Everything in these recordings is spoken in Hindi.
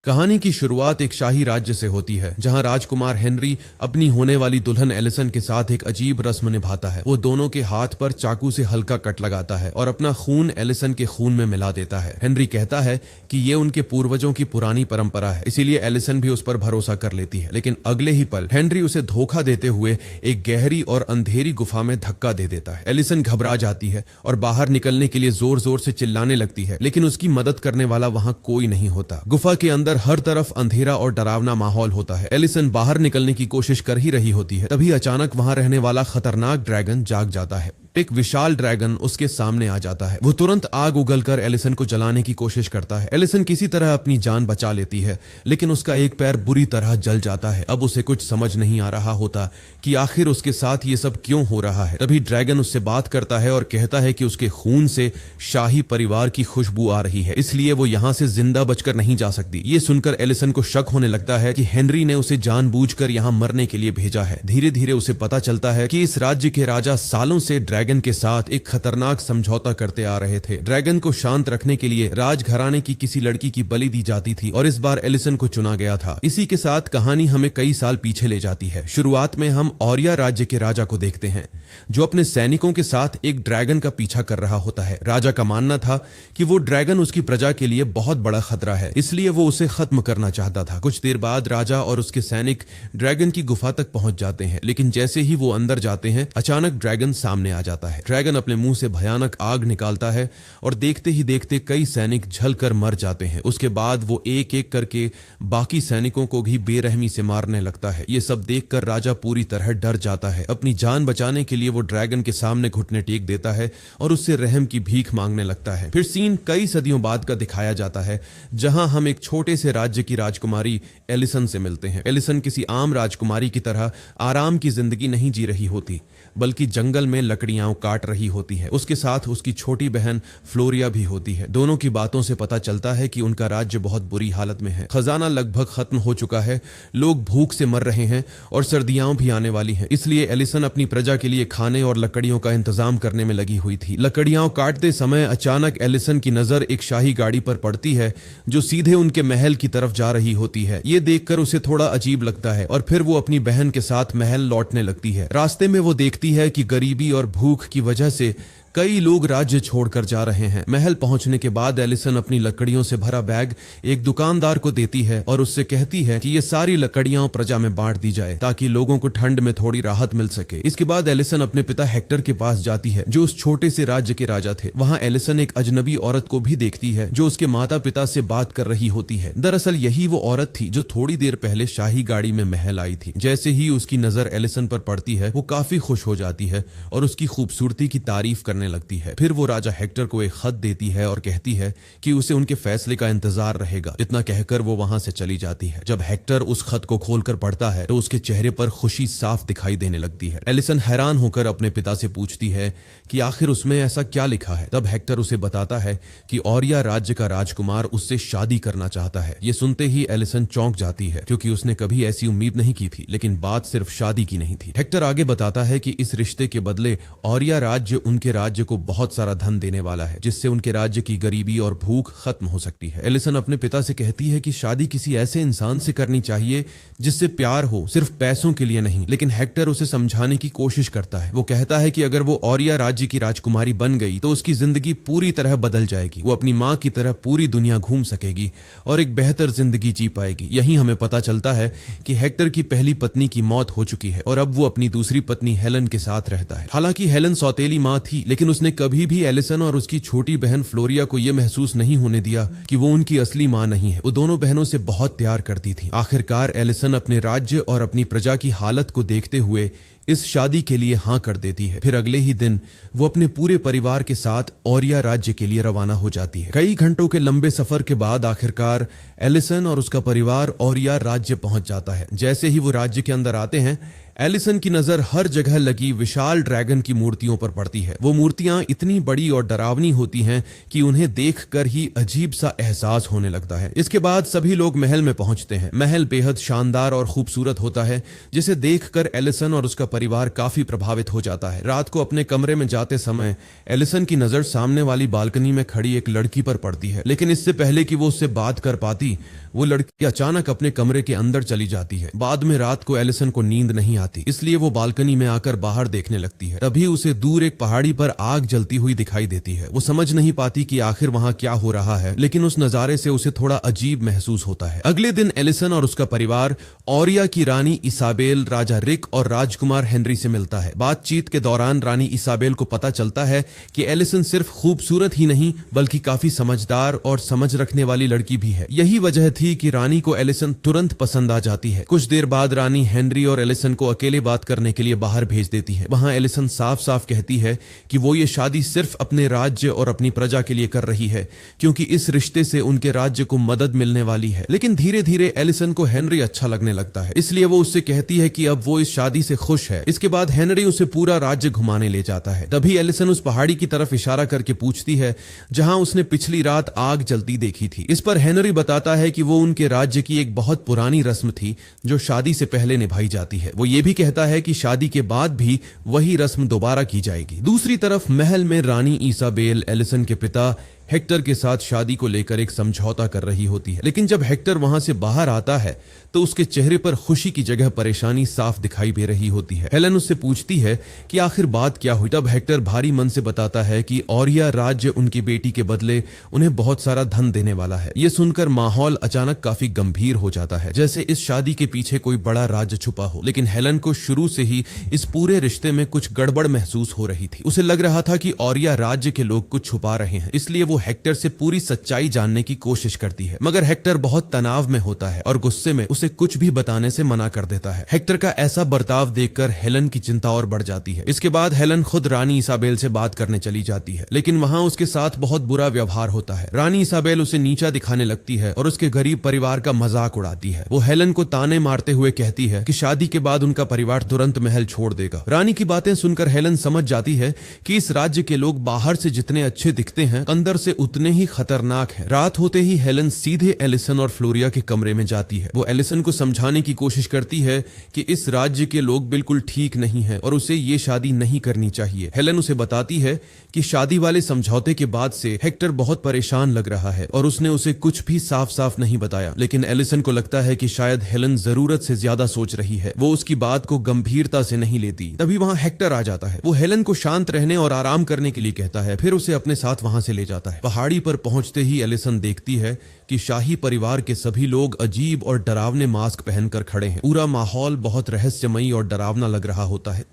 कहानी की शुरुआत एक शाही राज्य से होती है जहां राजकुमार हेनरी अपनी होने वाली दुल्हन एलिसन के साथ एक अजीब रस्म निभाता है। वो दोनों के हाथ पर चाकू से हल्का कट लगाता है और अपना खून एलिसन के खून में मिला देता है। हेनरी कहता है कि ये उनके पूर्वजों की पुरानी परंपरा है, इसीलिए एलिसन भी उस पर भरोसा कर लेती है। लेकिन अगले ही पल हेनरी उसे धोखा देते हुए एक गहरी और अंधेरी गुफा में धक्का दे देता है। एलिसन घबरा जाती है और बाहर निकलने के लिए जोर जोर से चिल्लाने लगती है, लेकिन उसकी मदद करने वाला वहां कोई नहीं होता। गुफा के अंदर हर तरफ अंधेरा और डरावना माहौल होता है। एलिसन बाहर निकलने की कोशिश कर ही रही होती है, तभी अचानक वहां रहने वाला खतरनाक ड्रैगन जाग जाता है। एक विशाल ड्रैगन उसके सामने आ जाता है। वो तुरंत आग उगलकर एलिसन को जलाने की कोशिश करता है। एलिसन किसी तरह अपनी जान बचा लेती है, लेकिन उसका एक पैर बुरी तरह जल जाता है। अब उसे कुछ समझ नहीं आ रहा होता कि आखिर उसके साथ ये सब क्यों हो रहा है। तभी ड्रैगन उससे बात करता है और कहता है कि उसके खून से शाही परिवार की खुशबू आ रही है, इसलिए वो यहाँ से जिंदा बचकर नहीं जा सकती। ये सुनकर एलिसन को शक होने लगता है कि हेनरी ने उसे जानबूझकर यहाँ मरने के लिए भेजा है। धीरे धीरे उसे पता चलता है कि इस राज्य के राजा सालों से ड्रैगन के साथ एक खतरनाक समझौता करते आ रहे थे। ड्रैगन को शांत रखने के लिए राजघराने की किसी लड़की की बलि दी जाती थी और इस बार एलिसन को चुना गया था। इसी के साथ कहानी हमें कई साल पीछे ले जाती है। शुरुआत में हम ऑरिया राज्य के राजा को देखते हैं, जो अपने सैनिकों के साथ एक ड्रैगन का पीछा कर रहा होता है। राजा का मानना था कि वो ड्रैगन उसकी प्रजा के लिए बहुत बड़ा खतरा है, इसलिए वो उसे खत्म करना चाहता था। कुछ देर बाद राजा और उसके सैनिक ड्रैगन की गुफा तक पहुंच जाते हैं, लेकिन जैसे ही वो अंदर जाते हैं अचानक ड्रैगन सामने आ जाता है। ड्रैगन अपने मुंह से भयानक आग निकालता है और देखते ही देखते कई सैनिक जलकर मर जाते हैं। उसके बाद वो एक एक करके बाकी सैनिकों को भी बेरहमी से मारने लगता है। ये सब देखकर राजा पूरी तरह डर जाता है। अपनी जान बचाने के लिए वो ड्रैगन के सामने घुटने टेक देता है और उससे रहम की भीख मांगने लगता है। फिर सीन कई सदियों बाद का दिखाया जाता है, जहां हम एक छोटे से राज्य की राजकुमारी एलिसन से मिलते हैं। एलिसन किसी आम राजकुमारी की तरह आराम की जिंदगी नहीं जी रही होती, बल्कि जंगल में लकड़ियां काट रही होती है। उसके साथ उसकी छोटी बहन फ्लोरिया भी होती है। दोनों की बातों से पता चलता है कि उनका राज्य बहुत बुरी हालत में है। खजाना लगभग खत्म हो चुका है, लोग भूख से मर रहे हैं और सर्दियां भी आने वाली हैं। इसलिए एलिसन अपनी प्रजा के लिए खाने और लकड़ियों का इंतजाम करने में लगी हुई थी। लकड़ियां काटते समय अचानक एलिसन की नजर एक शाही गाड़ी पर पड़ती है, जो सीधे उनके महल की तरफ जा रही होती है। ये देखकर उसे थोड़ा अजीब लगता है और फिर वो अपनी बहन के साथ महल लौटने लगती है। रास्ते में वो देखती है कि गरीबी और भूख की वजह से कई लोग राज्य छोड़कर जा रहे हैं। महल पहुंचने के बाद एलिसन अपनी लकड़ियों से भरा बैग एक दुकानदार को देती है और उससे कहती है कि ये सारी लकड़ियां प्रजा में बांट दी जाए, ताकि लोगों को ठंड में थोड़ी राहत मिल सके। इसके बाद एलिसन अपने पिता हेक्टर के पास जाती है, जो उस छोटे से राज्य के राजा थे। वहां एलिसन एक अजनबी औरत को भी देखती है, जो उसके माता पिता से बात कर रही होती है। दरअसल यही वो औरत थी जो थोड़ी देर पहले शाही गाड़ी में महल आई थी। जैसे ही उसकी नजर एलिसन पर पड़ती है, वो काफी खुश हो जाती है और उसकी खूबसूरती की तारीफ करने लगती है। फिर वो राजा हेक्टर को एक खत देती है और कहती है कि उसे उनके फैसले का इंतजार रहेगा। इतना कहकर वो वहां से चली जाती है। जब हेक्टर उस खत को खोलकर पढ़ता है तो उसके चेहरे पर खुशी साफ दिखाई देने लगती है। एलिसन हैरान होकर अपने पिता से पूछती है कि आखिर उसमें ऐसा क्या लिखा है। तब हेक्टर उसे बताता है कि ऑरिया राज्य का राजकुमार उससे शादी करना चाहता है। ये सुनते ही एलिसन चौंक जाती है, क्योंकि उसने कभी ऐसी उम्मीद नहीं की थी। लेकिन बात सिर्फ शादी की नहीं थी। हेक्टर आगे बताता है कि इस रिश्ते के बदले ऑरिया राज्य उनके राज्य को बहुत सारा धन देने वाला है, जिससे उनके राज्य की गरीबी और भूख खत्म हो सकती है। एलिसन अपने पिता से कहती है कि शादी किसी ऐसे इंसान से करनी चाहिए जिससे प्यार हो, सिर्फ पैसों के लिए नहीं। लेकिन हेक्टर उसे समझाने की कोशिश करता है। वो कहता है कि अगर वो ऑरिया राज्य की राजकुमारी बन गई तो उसकी जिंदगी पूरी तरह बदल जाएगी। वो अपनी माँ की तरह पूरी दुनिया घूम सकेगी और एक बेहतर जिंदगी जी पाएगी। यही हमें पता चलता है कि हेक्टर की पहली पत्नी की मौत हो चुकी है और अब वो अपनी दूसरी पत्नी हेलन के साथ रहता है। हालांकि हेलन सौतेली माँ थी, लेकिन उसने कभी भी एलिसन और उसकी छोटी बहन फ्लोरिया को यह महसूस नहीं होने दिया कि वो उनकी असली मां नहीं है। वो दोनों बहनों से बहुत प्यार करती थी। आखिरकार एलिसन अपने राज्य और अपनी प्रजा की हालत को देखते हुए इस शादी के लिए हाँ कर देती है। फिर अगले ही दिन वो अपने पूरे परिवार के साथ ऑरिया राज्य के लिए रवाना हो जाती है। कई घंटों के लंबे सफर के बाद आखिरकार एलिसन और उसका परिवार ऑरिया राज्य पहुंच जाता है। जैसे ही वो राज्य के अंदर आते हैं, एलिसन की नजर हर जगह लगी विशाल ड्रैगन की मूर्तियों पर पड़ती है। वो मूर्तियां इतनी बड़ी और डरावनी होती हैं कि उन्हें देखकर ही अजीब सा एहसास होने लगता है। इसके बाद सभी लोग महल में पहुंचते हैं। महल बेहद शानदार और खूबसूरत होता है, जिसे देखकर एलिसन और उसका परिवार काफी प्रभावित हो जाता है। रात को अपने कमरे में जाते समय एलिसन की नजर सामने वाली बालकनी में खड़ी एक लड़की पर पड़ती है, लेकिन इससे पहले कि वो उससे बात कर पाती, वो लड़की अचानक अपने कमरे के अंदर चली जाती है। बाद में रात को एलिसन को नींद नहीं आती, इसलिए वो बालकनी में आकर बाहर देखने लगती है। तभी उसे दूर एक पहाड़ी पर आग जलती हुई दिखाई देती है। वो समझ नहीं पाती कि आखिर वहां क्या हो रहा है, लेकिन उस नजारे से उसे थोड़ा अजीब महसूस होता है। अगले दिन एलिसन और उसका परिवार ओरिया की रानी इसाबेल, राजा रिक और राजकुमार हेनरी से मिलता है। बातचीत के दौरान रानी इसाबेल को पता चलता है कि एलिसन सिर्फ खूबसूरत ही नहीं बल्कि काफी समझदार और समझ रखने वाली लड़की भी है। यही वजह थी कि रानी को एलिसन तुरंत पसंद आ जाती है। कुछ देर बाद रानी हेनरी और एलिसन को अकेले बात करने के लिए बाहर भेज देती है। वहां एलिसन साफ साफ कहती है कि वो ये शादी सिर्फ अपने राज्य और अपनी प्रजा के लिए कर रही है, क्योंकि इस रिश्ते से उनके राज्य को मदद मिलने वाली है। लेकिन धीरे धीरे एलिसन को हेनरी अच्छा लगने लगता है, इसलिए वो उससे कहती है कि अब वो इस शादी से खुश है। इसके बाद हेनरी उसे पूरा राज्य घुमाने ले जाता है। तभी एलिसन उस पहाड़ी की तरफ इशारा करके पूछती है जहां उसने पिछली रात आग जलती देखी थी। इस पर हेनरी बताता है कि वो उनके राज्य की एक बहुत पुरानी रस्म थी जो शादी से पहले निभाई जाती है। वो ये भी कहता है कि शादी के बाद भी वही रस्म दोबारा की जाएगी। दूसरी तरफ महल में रानी इसाबेल एलिसन के पिता हेक्टर के साथ शादी को लेकर एक समझौता कर रही होती है, लेकिन जब हेक्टर वहां से बाहर आता है तो उसके चेहरे पर खुशी की जगह परेशानी साफ दिखाई दे रही होती है। हेलेन उससे पूछती है कि आखिर बात क्या हुई। तब हेक्टर भारी मन से बताता है कि ओरिया राज्य उनकी बेटी के बदले उन्हें बहुत सारा धन देने वाला है। ये सुनकर माहौल अचानक काफी गंभीर हो जाता है, जैसे इस शादी के पीछे कोई बड़ा राज छुपा हो। लेकिन हेलेन को शुरू से ही इस पूरे रिश्ते में कुछ गड़बड़ महसूस हो रही थी। उसे लग रहा था कि ओरिया राज्य के लोग कुछ छुपा रहे हैं, इसलिए वो हेक्टर से पूरी सच्चाई जानने की कोशिश करती है। मगर हेक्टर बहुत तनाव में होता है और गुस्से में उसे कुछ भी बताने से मना कर देता है। हेक्टर का ऐसा बर्ताव देखकर हेलेन की चिंता और बढ़ जाती है। इसके बाद हेलेन खुद रानी इसाबेल से बात करने चली जाती है, लेकिन वहां उसके साथ बहुत बुरा व्यवहार होता है। रानी इसाबेल उसे नीचा दिखाने लगती है और उसके गरीब परिवार का मजाक उड़ाती है। वो हेलेन को ताने मारते हुए कहती है कि शादी के बाद उनका परिवार तुरंत महल छोड़ देगा। रानी की बातें सुनकर हेलेन समझ जाती है कि इस राज्य के लोग बाहर से जितने अच्छे दिखते हैं, अंदर से उतने ही खतरनाक है। रात होते ही हेलेन सीधे एलिसन और फ्लोरिया के कमरे में जाती है। वो एलिसन को समझाने की कोशिश करती है कि इस राज्य के लोग बिल्कुल ठीक नहीं है और उसे ये शादी नहीं करनी चाहिए। हेलेन उसे बताती है कि शादी वाले समझौते के बाद से हेक्टर बहुत परेशान लग रहा है और उसने उसे कुछ भी साफ साफ नहीं बताया। लेकिन एलिसन को लगता है कि शायद हेलेन जरूरत से ज्यादा सोच रही है, वो उसकी बात को गंभीरता से नहीं लेती। तभी वहां हेक्टर आ जाता है। वो हेलेन को शांत रहने और आराम करने के लिए कहता है, फिर उसे अपने साथ वहां से ले जाता है। पहाड़ी पर पहुंचते ही एलिसन देखती है कि शाही परिवार के सभी लोग अजीब और डरावने मास्क पहनकर खड़े हैं। पूरा माहौल बहुत रहस्यमयी और डरावना लग रहा होता है।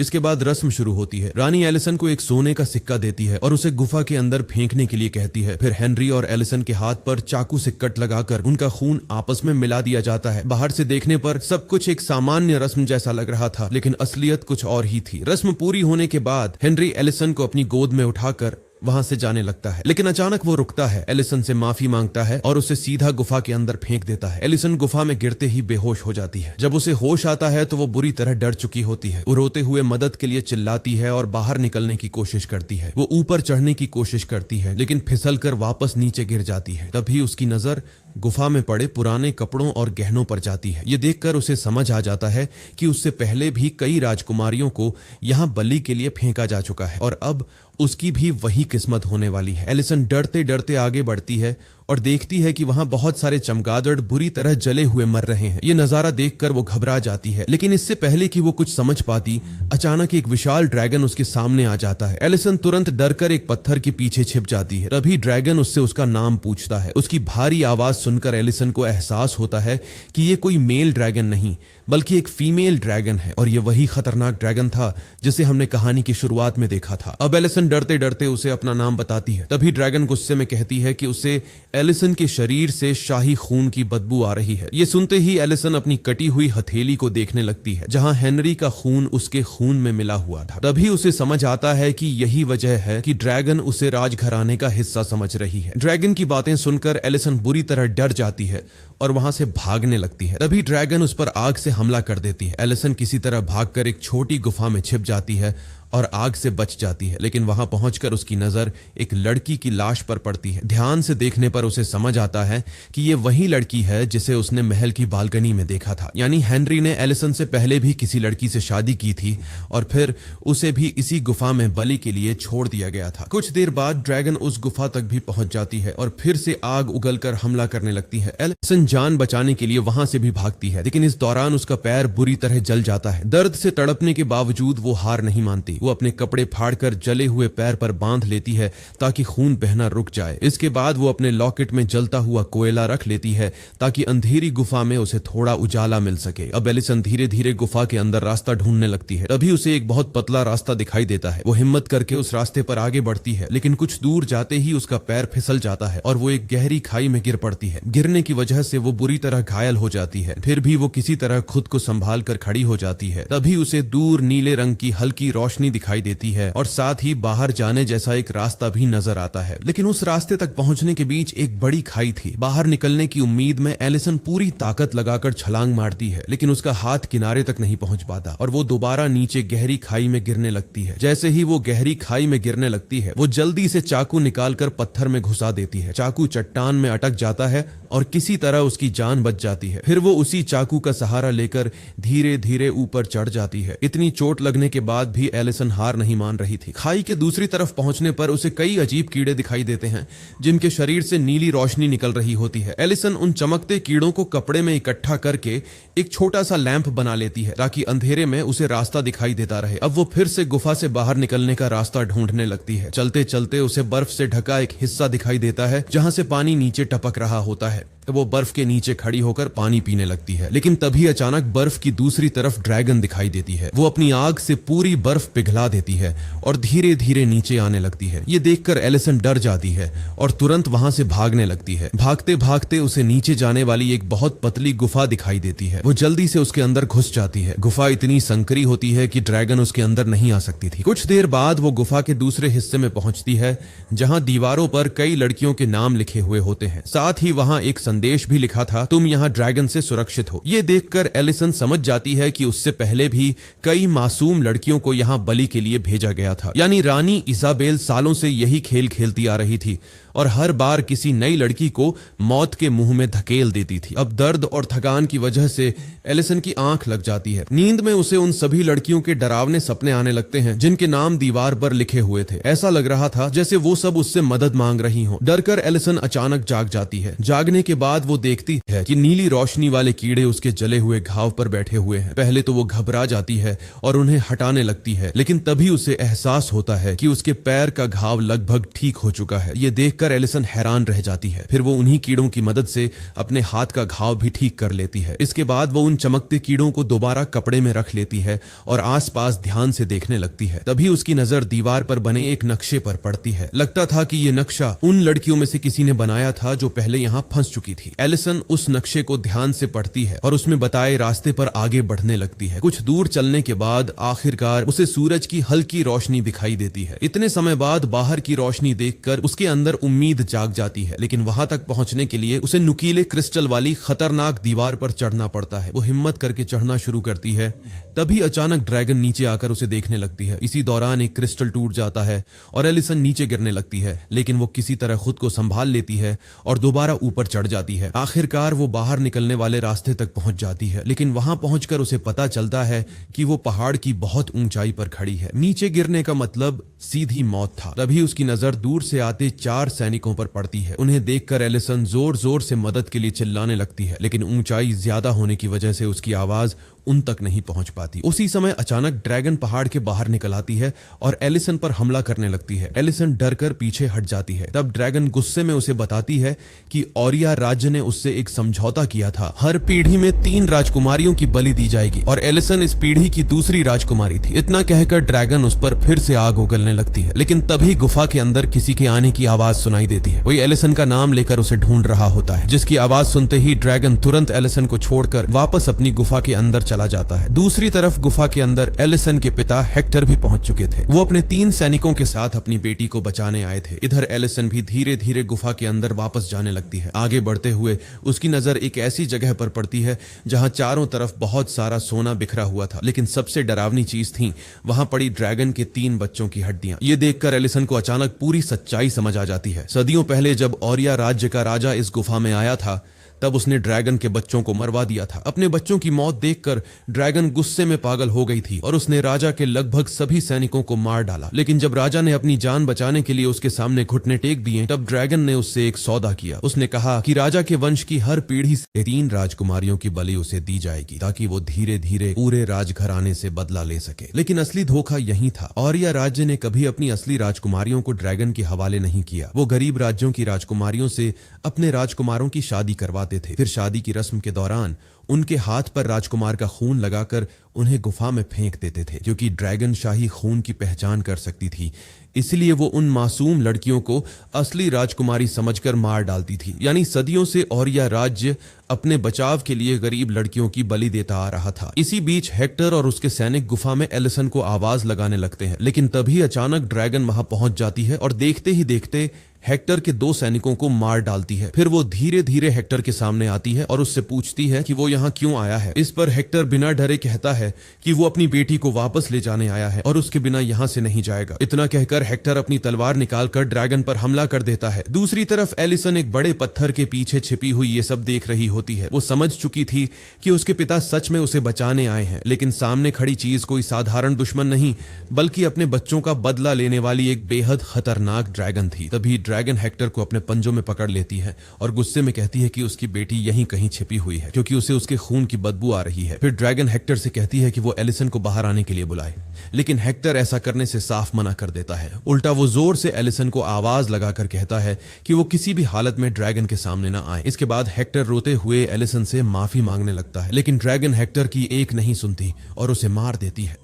इसके बाद रस्म शुरू होती है। रानी एलिसन को एक सोने का सिक्का देती है और उसे गुफा के अंदर फेंकने के लिए कहती है। फिर हेनरी और एलिसन के हाथ पर चाकू से कट लगाकर उनका खून आपस में मिला दिया जाता है। बाहर से देखने पर सब कुछ एक सामान्य रस्म जैसा लग रहा था, लेकिन असलियत कुछ और ही थी। रस्म पूरी होने के बाद हेनरी एलिसन को अपनी गोद में उठाकर वहां से जाने लगता है, लेकिन अचानक वो रुकता है, एलिसन से माफी मांगता है और उसे सीधा गुफा के अंदर फेंक देता है। एलिसन गुफा में गिरते ही बेहोश हो जाती है। जब उसे होश आता है तो वो बुरी तरह डर चुकी होती है। वो रोते हुए मदद के लिए चिल्लाती है और बाहर निकलने की कोशिश करती है। वो ऊपर चढ़ने की कोशिश करती है, लेकिन फिसलकर वापस नीचे गिर जाती है। तभी उसकी नजर गुफा में पड़े पुराने कपड़ों और गहनों पर जाती है। ये देखकर उसे समझ आ जाता है कि उससे पहले भी कई राजकुमारियों को यहाँ बलि के लिए फेंका जा चुका है और अब उसकी भी वही किस्मत होने वाली है। एलिसन डरते डरते आगे बढ़ती है और देखती है कि वहां बहुत सारे चमगादड़ बुरी तरह जले हुए मर रहे हैं। ये नजारा देखकर वो घबरा जाती है, लेकिन इससे पहले कि वो कुछ समझ पाती, अचानक एक विशाल ड्रैगन उसके सामने आ जाता है। एलिसन तुरंत डरकर एक पत्थर के पीछे छिप जाती है। तभी ड्रैगन उससे उसका नाम पूछता है। उसकी भारी आवाज सुनकर एलिसन को एहसास होता है कि ये कोई मेल ड्रैगन नहीं बल्कि एक फीमेल ड्रैगन है और ये वही खतरनाक ड्रैगन था जिसे हमने कहानी की शुरुआत में देखा था। अब एलिसन डरते डरते उसे अपना नाम बताती है। तभी ड्रैगन गुस्से में कहती है कि उसे एलिसन के शरीर से शाही खून की बदबू आ रही है। ये सुनते ही एलिसन अपनी कटी हुई हथेली को देखने लगती है जहां हेनरी का खून उसके खून में मिला हुआ था। तभी उसे समझ आता है कि यही वजह है कि ड्रैगन उसे राजघराने का हिस्सा समझ रही है। ड्रैगन की बातें सुनकर एलिसन बुरी तरह डर जाती है और वहां से भागने लगती है। तभी ड्रैगन उस पर आग से हमला कर देती है। एलिसन किसी तरह भागकर एक छोटी गुफा में छिप जाती है और आग से बच जाती है, लेकिन वहां पहुंचकर उसकी नजर एक लड़की की लाश पर पड़ती है। ध्यान से देखने पर उसे समझ आता है कि ये वही लड़की है जिसे उसने महल की बालकनी में देखा था। यानी हेनरी ने एलिसन से पहले भी किसी लड़की से शादी की थी और फिर उसे भी इसी गुफा में बलि के लिए छोड़ दिया गया था। कुछ देर बाद ड्रैगन उस गुफा तक भी पहुंच जाती है और फिर से आग उगलकर हमला करने लगती है। एलिसन जान बचाने के लिए वहां से भी भागती है, लेकिन इस दौरान उसका पैर बुरी तरह जल जाता है। दर्द से तड़पने के बावजूद वो हार नहीं मानती। वो अपने कपड़े फाड़कर जले हुए पैर पर बांध लेती है ताकि खून बहना रुक जाए। इसके बाद वो अपने लॉकेट में जलता हुआ कोयला रख लेती है ताकि अंधेरी गुफा में उसे थोड़ा उजाला मिल सके। अब एलिसन धीरे धीरे गुफा के अंदर रास्ता ढूंढने लगती है। तभी उसे एक बहुत पतला रास्ता दिखाई देता है। वो हिम्मत करके उस रास्ते पर आगे बढ़ती है, लेकिन कुछ दूर जाते ही उसका पैर फिसल जाता है और वो एक गहरी खाई में गिर पड़ती है। गिरने की वजह से वो बुरी तरह घायल हो जाती है। फिर भी वो किसी तरह खुद को संभाल कर खड़ी हो जाती है। तभी उसे दूर नीले रंग की हल्की रोशनी दिखाई देती है और साथ ही बाहर जाने जैसा एक रास्ता भी नजर आता है। लेकिन उस रास्ते तक पहुंचने के बीच एक बड़ी खाई थी। बाहर निकलने की उम्मीद में एलिसन पूरी ताकत लगाकर छलांग मारती है, लेकिन उसका हाथ किनारे तक नहीं पहुंच पाता और वो दोबारा नीचे गहरी खाई में गिरने लगती है। जैसे ही वो गहरी खाई में गिरने लगती है, वो जल्दी से चाकू निकालकर पत्थर में घुसा देती है। चाकू चट्टान में अटक जाता है और किसी तरह उसकी जान बच जाती है। फिर वो उसी चाकू का सहारा लेकर धीरे धीरे ऊपर चढ़ जाती है। इतनी चोट लगने के बाद भी एलिसन हार नहीं मान रही थी। खाई के दूसरी तरफ पहुंचने पर उसे कई अजीब कीड़े दिखाई देते हैं जिनके शरीर से नीली रोशनी निकल रही होती है। एलिसन उन चमकते कीड़ों को कपड़े में इकट्ठा करके एक छोटा सा लैंप बना लेती है ताकि अंधेरे में उसे रास्ता दिखाई देता रहे। अब वो फिर से गुफा से बाहर निकलने का रास्ता ढूंढने लगती है। चलते चलते उसे बर्फ से ढका एक हिस्सा दिखाई देता है जहां से पानी नीचे टपक रहा होता है। वो बर्फ के नीचे खड़ी होकर पानी पीने लगती है, लेकिन तभी अचानक बर्फ की दूसरी तरफ ड्रैगन दिखाई देती है। वो अपनी आग से पूरी बर्फ पिघला देती है और धीरे धीरे नीचे आने लगती है। ये देखकर एलिसन डर जाती है और तुरंत वहां से भागने लगती है। भागते भागते उसे नीचे जाने वाली एक बहुत पतली गुफा दिखाई देती है। वो जल्दी से उसके अंदर घुस जाती है। गुफा इतनी संकरी होती है कि ड्रैगन उसके अंदर नहीं आ सकती थी। कुछ देर बाद वो गुफा के दूसरे हिस्से में पहुंचती है जहां दीवारों पर कई लड़कियों के नाम लिखे हुए होते हैं। साथ ही वहां एक संदेश भी लिखा था, तुम यहाँ ड्रैगन से सुरक्षित हो। ये देखकर एलिसन समझ जाती है कि उससे पहले भी कई मासूम लड़कियों को यहाँ बलि के लिए भेजा गया था। यानी रानी इजाबेल सालों से यही खेल खेलती आ रही थी और हर बार किसी नई लड़की को मौत के मुंह में धकेल देती थी। अब दर्द और थकान की वजह से एलिसन की आंख लग जाती है। नींद में उसे उन सभी लड़कियों के डरावने सपने आने लगते हैं जिनके नाम दीवार पर लिखे हुए थे। ऐसा लग रहा था जैसे वो सब उससे मदद मांग रही हों। डरकर एलिसन अचानक जाग जाती है। जागने के बाद वो देखती है कि नीली रोशनी वाले कीड़े उसके जले हुए घाव पर बैठे हुए हैं। पहले तो वो घबरा जाती है और उन्हें हटाने लगती है, लेकिन तभी उसे एहसास होता है कि उसके पैर का घाव लगभग ठीक हो चुका है। ये देखकर एलिसन हैरान रह जाती है। फिर वो उन्हीं कीड़ों की मदद से अपने हाथ का घाव भी ठीक कर लेती है। इसके बाद वो उन चमकते कीड़ों को दोबारा कपड़े में रख लेती है और आसपास ध्यान से देखने लगती है। तभी उसकी नजर दीवार पर बने एक नक्शे पर पड़ती है। लगता था कि ये नक्शा उन लड़कियों में से किसी ने बनाया था जो पहले यहाँ फंस चुकी थी। एलिसन उस नक्शे को ध्यान से पढ़ती है और उसमें बताए रास्ते पर आगे बढ़ने लगती है। कुछ दूर चलने के बाद आखिरकार उसे सूरज की हल्की रोशनी दिखाई देती है। इतने समय बाद बाहर की रोशनी देखकर उसके अंदर उम्मीद जाग जाती है, लेकिन वहां तक पहुंचने के लिए उसे नुकीले क्रिस्टल वाली खतरनाक दीवार पर चढ़ना पड़ता है। वो हिम्मत करके चढ़ना शुरू करती है। तभी अचानक ड्रैगन नीचे आकर उसे देखने लगती है। इसी दौरान एक क्रिस्टल टूट जाता है और एलिसन नीचे गिरने लगती है, लेकिन वो किसी तरह खुद को संभाल लेती है और दोबारा ऊपर चढ़ जाती है। आखिरकार वो बाहर निकलने वाले रास्ते तक पहुंच जाती है, लेकिन वहां पहुंचकर उसे पता चलता है कि वो पहाड़ की बहुत ऊंचाई पर खड़ी है। नीचे गिरने का मतलब सीधी मौत था। तभी उसकी नजर दूर से आते 4 सैनिकों पर पड़ती है। उन्हें देखकर एलिसन जोर जोर से मदद के लिए चिल्लाने लगती है, लेकिन ऊंचाई ज्यादा होने की वजह से उसकी आवाज उन तक नहीं पहुंच पाती। उसी समय अचानक ड्रैगन पहाड़ के बाहर निकल आती है और एलिसन पर हमला करने लगती है। एलिसन डरकर पीछे हट जाती है। तब ड्रैगन गुस्से में उसे बताती है कि ओरिया राज्य ने उससे एक समझौता किया था। हर पीढ़ी में 3 राजकुमारियों की बलि दी जाएगी और एलिसन इस पीढ़ी की दूसरी राजकुमारी थी। इतना कहकर देखकर ड्रैगन उस पर फिर से आग उगलने लगती है। लेकिन तभी गुफा के अंदर किसी के आने की आवाज सुनाई देती है। वही एलिसन का नाम लेकर उसे ढूंढ रहा होता है, जिसकी आवाज सुनते ही ड्रैगन तुरंत एलिसन को छोड़कर वापस अपनी गुफा के अंदर चला जाता है। दूसरी तरफ गुफा के अंदर एलिसन के पिता हेक्टर भी पहुंच चुके थे। वो अपने 3 सैनिकों के साथ अपनी बेटी को बचाने आए थे। इधर एलिसन भी धीरे धीरे गुफा के अंदर वापस जाने लगती है। आगे बढ़ते हुए उसकी नजर एक ऐसी जगह पर पड़ती है जहां चारों तरफ बहुत सारा सोना बिखरा हुआ था, लेकिन सबसे डरावनी चीज थी वहां पड़ी ड्रैगन के 3 बच्चों की हड्डियां। ये देखकर एलिसन को अचानक पूरी सच्चाई समझ आ जाती है। सदियों पहले जब औरिया राज्य का राजा इस गुफा में आया था, तब उसने ड्रैगन के बच्चों को मरवा दिया था। अपने बच्चों की मौत देखकर ड्रैगन गुस्से में पागल हो गई थी और उसने राजा के लगभग सभी सैनिकों को मार डाला। लेकिन जब राजा ने अपनी जान बचाने के लिए उसके सामने घुटने टेक दिए, तब ड्रैगन ने उससे एक सौदा किया। उसने कहा कि राजा के वंश की हर पीढ़ी से 3 राजकुमारियों की बलि उसे दी जाएगी, ताकि वो धीरे धीरे पूरे राजघराने से बदला ले सके। लेकिन असली धोखा यही था। औरिया राज्य ने कभी अपनी असली राजकुमारियों को ड्रैगन के हवाले नहीं किया। वो गरीब राज्यों की राजकुमारियों से अपने राजकुमारों की शादी करवाते थे। फिर शादी की रस्म के दौरान उनके हाथ पर राजकुमार का खून लगाकर उन्हें गुफा में फेंक देते थे, क्योंकि ड्रैगन शाही खून की पहचान कर सकती थी। इसलिए वो उन मासूम लड़कियों को असली राजकुमारी समझकर मार डालती थी। यानी सदियों से औरिया राज्य अपने बचाव के लिए गरीब लड़कियों की बलि देता आ रहा था। इसी बीच हेक्टर और उसके सैनिक गुफा में एलिसन को आवाज लगाने लगते हैं, लेकिन तभी अचानक ड्रैगन वहां पहुंच जाती है और देखते ही देखते हेक्टर के 2 सैनिकों को मार डालती है। फिर वो धीरे धीरे हेक्टर के सामने आती है और उससे पूछती है कि वो यहाँ क्यों आया है। इस पर हेक्टर बिना डरे कहता है कि वो अपनी बेटी को वापस ले जाने आया है और उसके बिना यहाँ से नहीं जाएगा। इतना कहकर हेक्टर अपनी तलवार निकालकर ड्रैगन पर हमला कर देता है। दूसरी तरफ एलिसन एक बड़े पत्थर के पीछे छिपी हुई ये सब देख रही होती है। वो समझ चुकी थी कि उसके पिता सच में उसे बचाने आए हैं, लेकिन सामने खड़ी चीज कोई साधारण दुश्मन नहीं, बल्कि अपने बच्चों का बदला लेने वाली एक बेहद खतरनाक ड्रैगन थी। तभी ड्रैगन हेक्टर को अपने पंजों में पकड़ लेती है और गुस्से में कहती है कि उसकी बेटी यहीं कहीं छिपी हुई है, क्योंकि उसे उसके खून की बदबू आ रही है। फिर ड्रैगन हेक्टर से कहती है कि वो एलिसन को बाहर आने के लिए बुलाए, लेकिन हेक्टर ऐसा करने से साफ मना कर देता है। उल्टा वो जोर से एलिसन को आवाज लगाकर कहता है कि वो किसी भी हालत में ड्रैगन के सामने ना आए। इसके बाद हेक्टर रोते हुए एलिसन से माफी मांगने लगता है, लेकिन ड्रैगन हेक्टर की एक नहीं सुनती और उसे मार देती है।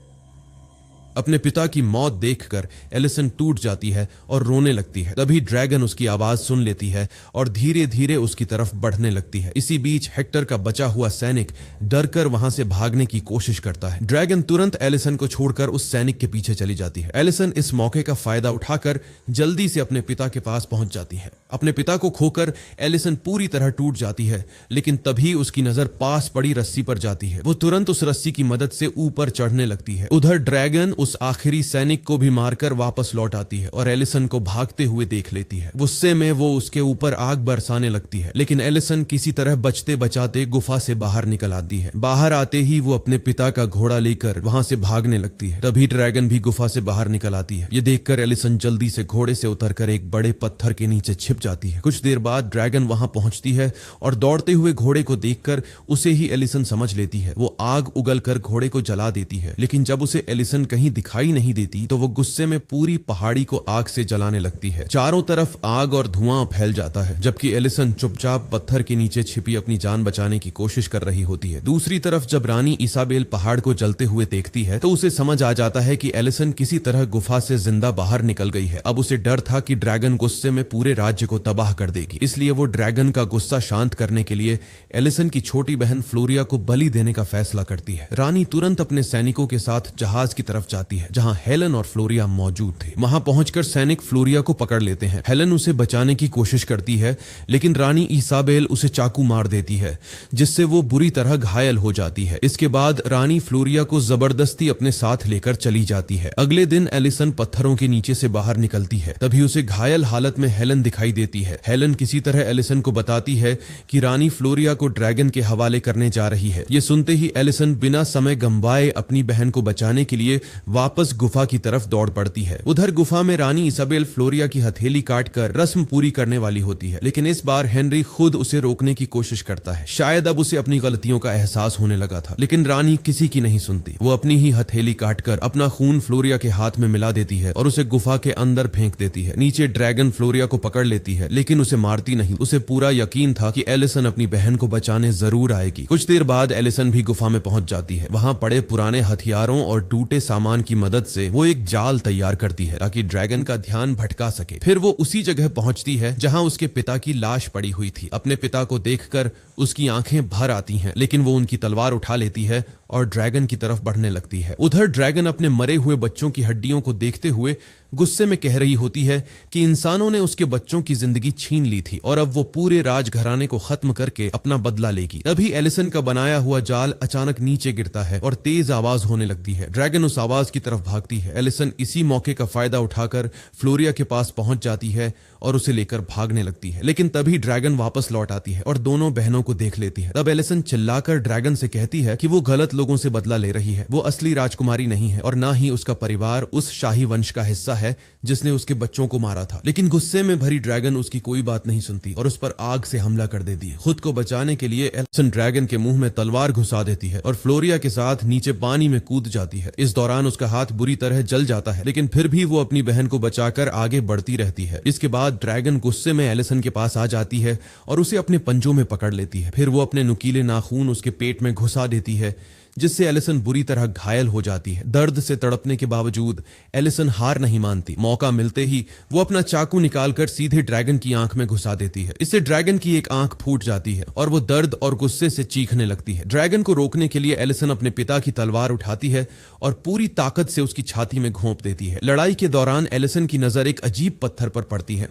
अपने पिता की मौत देखकर एलिसन टूट जाती है और रोने लगती है। तभी ड्रैगन उसकी आवाज सुन लेती है और धीरे धीरे उसकी तरफ बढ़ने लगती है। इसी बीच हेक्टर का बचा हुआ सैनिक डरकर वहां से भागने की कोशिश करता है। ड्रैगन तुरंत एलिसन को छोड़कर उस सैनिक के पीछे चली जाती है। एलिसन इस मौके का फायदा उठाकर जल्दी से अपने पिता के पास पहुंच जाती है। अपने पिता को खोकर एलिसन पूरी तरह टूट जाती है, लेकिन तभी उसकी नजर पास पड़ी रस्सी पर जाती है। वो तुरंत उस रस्सी की मदद से ऊपर चढ़ने लगती है। उधर ड्रैगन उस आखिरी सैनिक को भी मारकर वापस लौट आती है और एलिसन को भागते हुए देख लेती है। गुस्से में वो उसके ऊपर आग बरसाने लगती है, लेकिन एलिसन किसी तरह बचते बचाते गुफा से बाहर निकल आती है। बाहर आते ही वो अपने पिता का घोड़ा लेकर वहां से भागने लगती है। तभी ड्रैगन भी गुफा से बाहर निकल आती है। ये देखकर एलिसन जल्दी से घोड़े से उतरकर एक बड़े पत्थर के नीचे छिप जाती है। कुछ देर बाद ड्रैगन वहां पहुंचती है और दौड़ते हुए घोड़े को देखकर उसे ही एलिसन समझ लेती है। वो आग उगलकर घोड़े को जला देती है, लेकिन जब उसे एलिसन कहीं दिखाई नहीं देती तो वो गुस्से में पूरी पहाड़ी को आग से जलाने लगती है। चारों तरफ आग और धुआं फैल जाता है, जबकि एलिसन चुपचाप पत्थर के नीचे छिपी अपनी जान बचाने की कोशिश कर रही होती है। दूसरी तरफ जब रानी इसाबेल पहाड़ को जलते हुए देखती है तो उसे समझ आ जाता है कि एलिसन किसी तरह गुफा से जिंदा बाहर निकल गई है। अब उसे डर था कि ड्रैगन गुस्से में पूरे राज्य को तबाह कर देगी, इसलिए वो ड्रैगन का गुस्सा शांत करने के लिए एलिसन की छोटी बहन फ्लोरिया को बलि देने का फैसला करती है। रानी तुरंत अपने सैनिकों के साथ जहाज की तरफ जाती है, जहां हेलन और फ्लोरिया मौजूद थे। वहां पहुंचकर सैनिक फ्लोरिया को पकड़ लेते हैं। हेलन उसे बचाने की कोशिश करती है, लेकिन रानी इसाबेल उसे चाकू मार देती है, जिससे वो बुरी तरह घायल हो जाती है। इसके बाद रानी फ्लोरिया को जबरदस्ती अपने साथ लेकर चली जाती है। अगले दिन एलिसन पत्थरों के नीचे से बाहर निकलती है, तभी उसे घायल हालत में हेलन दिखाई देती है। हेलन किसी तरह एलिसन को बताती है कि रानी फ्लोरिया को ड्रैगन के हवाले करने जा रही है। ये सुनते ही एलिसन बिना समय गंवाए अपनी बहन को बचाने के लिए वापस गुफा की तरफ दौड़ पड़ती है। उधर गुफा में रानी इसाबेल फ्लोरिया की हथेली काटकर रस्म पूरी करने वाली होती है, लेकिन इस बार हेनरी खुद उसे रोकने की कोशिश करता है। शायद अब उसे अपनी गलतियों का एहसास होने लगा था, लेकिन रानी किसी की नहीं सुनती। वो अपनी ही हथेली काटकर अपना खून फ्लोरिया के हाथ में मिला देती है और उसे गुफा के अंदर फेंक देती है। नीचे ड्रैगन फ्लोरिया को पकड़ लेती है, लेकिन उसे मारती नहीं। उसे पूरा यकीन था कि एलिसन अपनी बहन को बचाने जरूर आएगी। कुछ देर बाद एलिसन भी गुफा में पहुंच जाती है। वहां पड़े पुराने हथियारों और टूटे सामान नौजवान की मदद से वो एक जाल तैयार करती है ताकि ड्रैगन का ध्यान भटका सके। फिर वो उसी जगह पहुंचती है जहां उसके पिता की लाश पड़ी हुई थी। अपने पिता को देखकर उसकी आंखें भर आती हैं, लेकिन वो उनकी तलवार उठा लेती है और ड्रैगन की तरफ बढ़ने लगती है। उधर ड्रैगन अपने मरे हुए बच्चों की हड्डियों को देखते हुए गुस्से में कह रही होती है कि इंसानों ने उसके बच्चों की जिंदगी छीन ली थी और अब वो पूरे राजघराने को खत्म करके अपना बदला लेगी। तभी एलिसन का बनाया हुआ जाल अचानक नीचे गिरता है और तेज आवाज होने लगती है। ड्रैगन उस आवाज की तरफ भागती है। एलिसन इसी मौके का फायदा उठाकर फ्लोरिया के पास पहुंच जाती है और उसे लेकर भागने लगती है, लेकिन तभी ड्रैगन वापस लौट आती है और दोनों बहनों को देख लेती है। तब एलिसन चिल्लाकर ड्रैगन से कहती है कि वो गलत लोगों से बदला ले रही है। वो असली राजकुमारी नहीं है और ना ही उसका परिवार उस शाही वंश का हिस्सा है जिसने उसके बच्चों को मारा था। लेकिन गुस्से में भरी ड्रैगन उसकी कोई बात नहीं सुनती और उस पर आग से हमला कर देती है। खुद को बचाने के लिए एलिसन ड्रैगन के मुंह में तलवार घुसा देती है और फ्लोरिया के साथ नीचे पानी में कूद जाती है। इस दौरान उसका हाथ बुरी तरह जल जाता है, लेकिन फिर भी वो अपनी बहन को बचाकर आगे बढ़ती रहती है। इसके बाद ड्रैगन गुस्से में एलिसन के पास आ जाती है और उसे अपने पंजों में पकड़ लेती है। फिर वो अपने नुकीले नाखून उसके पेट में घुसा देती है, जिससे एलिसन बुरी तरह घायल हो जाती है। दर्द से तड़पने के बावजूद एलिसन हार नहीं मानती। मौका मिलते ही वो अपना चाकू निकालकर सीधे ड्रैगन की आंख में घुसा देती है। इससे ड्रैगन की एक आंख फूट जाती है और वो दर्द और गुस्से से चीखने लगती है। ड्रैगन को रोकने के लिए एलिसन अपने पिता की तलवार उठाती है और पूरी ताकत से उसकी छाती में घोंप देती है। लड़ाई के दौरान एलिसन की नजर एक अजीब पत्थर पर पड़ती है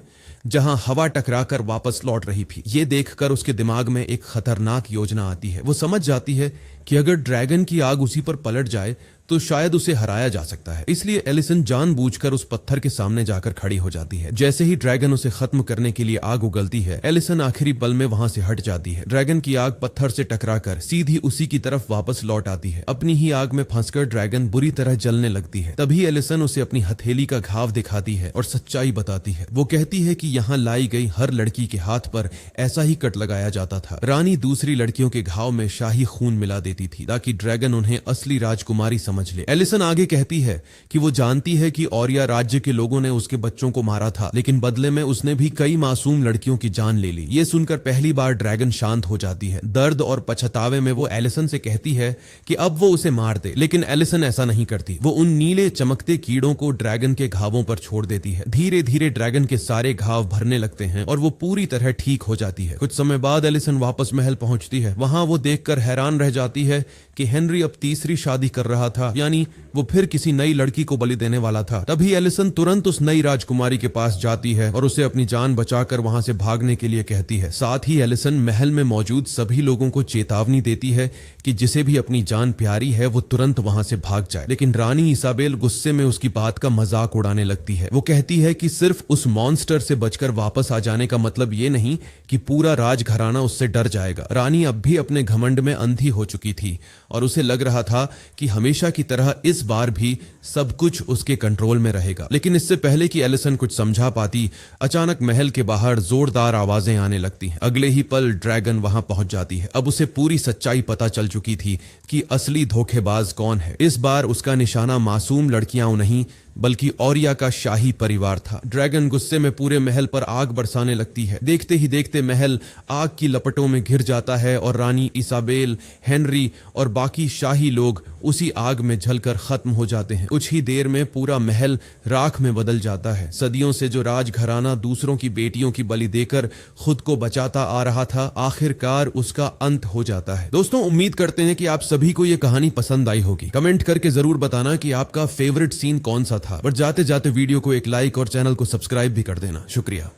जहां हवा टकराकर वापस लौट रही थी। ये देखकर उसके दिमाग में एक खतरनाक योजना आती है। वो समझ जाती है कि अगर ड्रैगन की आग उसी पर पलट जाए तो शायद उसे हराया जा सकता है। इसलिए एलिसन जानबूझकर उस पत्थर के सामने जाकर खड़ी हो जाती है। जैसे ही ड्रैगन उसे खत्म करने के लिए आग उगलती है, एलिसन आखिरी पल में वहां से हट जाती है। ड्रैगन की आग पत्थर से टकराकर सीधी उसी की तरफ वापस लौट आती है। अपनी ही आग में फंसकर ड्रैगन बुरी तरह जलने लगती है। तभी एलिसन उसे अपनी हथेली का घाव दिखाती है और सच्चाई बताती है। वो कहती है कि यहाँ लाई गई हर लड़की के हाथ पर ऐसा ही कट लगाया जाता था। रानी दूसरी लड़कियों के घाव में शाही खून मिला देती थी ताकि ड्रैगन उन्हें असली राजकुमारी समझ ले। एलिसन आगे कहती है कि वो जानती है कि ओरिया राज्य के लोगों ने उसके बच्चों को मारा था, लेकिन बदले में उसने भी कई मासूम लड़कियों की जान ले ली। ये सुनकर पहली बार ड्रैगन शांत हो जाती है। दर्द और पछतावे में वो एलिसन से कहती है कि अब वो उसे मार दे, लेकिन एलिसन ऐसा नहीं करती। वो उन नीले चमकते कीड़ों को ड्रैगन के घावों पर छोड़ देती है। धीरे धीरे ड्रैगन के सारे घाव भरने लगते हैं और वो पूरी तरह ठीक हो जाती है। कुछ समय बाद एलिसन वापस महल पहुंचती है। वहां वो देखकर हैरान रह जाती है कि हेनरी अब तीसरी शादी कर रहा था, यानी वो फिर किसी नई लड़की को बलि देने वाला था। तभी एलिसन तुरंत उस नई राजकुमारी के पास जाती है और उसे अपनी जान बचाकर वहां से भागने के लिए कहती है। साथ ही एलिसन महल में मौजूद सभी लोगों को चेतावनी देती है कि जिसे भी अपनी जान प्यारी है वो तुरंत वहां से भाग जाए। लेकिन रानी इसाबेल गुस्से में उसकी बात का मजाक उड़ाने लगती है। वो कहती है कि सिर्फ उस मॉन्स्टर से बचकर वापस आ जाने का मतलब ये नहीं कि पूरा राजघराना उससे डर जाएगा। रानी अब भी अपने घमंड में अंधी हो चुकी थी और उसे लग रहा था कि हमेशा की तरह इस बार भी सब कुछ उसके कंट्रोल में रहेगा। लेकिन इससे पहले कि एलिसन कुछ समझा पाती, अचानक महल के बाहर जोरदार आवाजें आने लगती हैं। अगले ही पल ड्रैगन वहां पहुंच जाती है। अब उसे पूरी सच्चाई पता चल चुकी थी कि असली धोखेबाज कौन है। इस बार उसका निशाना मासूम लड़कियां नहीं बल्कि ओरिया का शाही परिवार था। ड्रैगन गुस्से में पूरे महल पर आग बरसाने लगती है। देखते ही देखते महल आग की लपटों में घिर जाता है और रानी इसाबेल, हेनरी और बाकी शाही लोग उसी आग में जलकर खत्म हो जाते हैं। कुछ ही देर में पूरा महल राख में बदल जाता है। सदियों से जो राजघराना दूसरों की बेटियों की बलि देकर खुद को बचाता आ रहा था, आखिरकार उसका अंत हो जाता है। दोस्तों, उम्मीद करते हैं कि आप सभी को यह कहानी पसंद आई होगी। कमेंट करके जरूर बताना कि आपका फेवरेट सीन कौन सा था। पर जाते जाते वीडियो को एक लाइक और चैनल को सब्सक्राइब भी कर देना। शुक्रिया।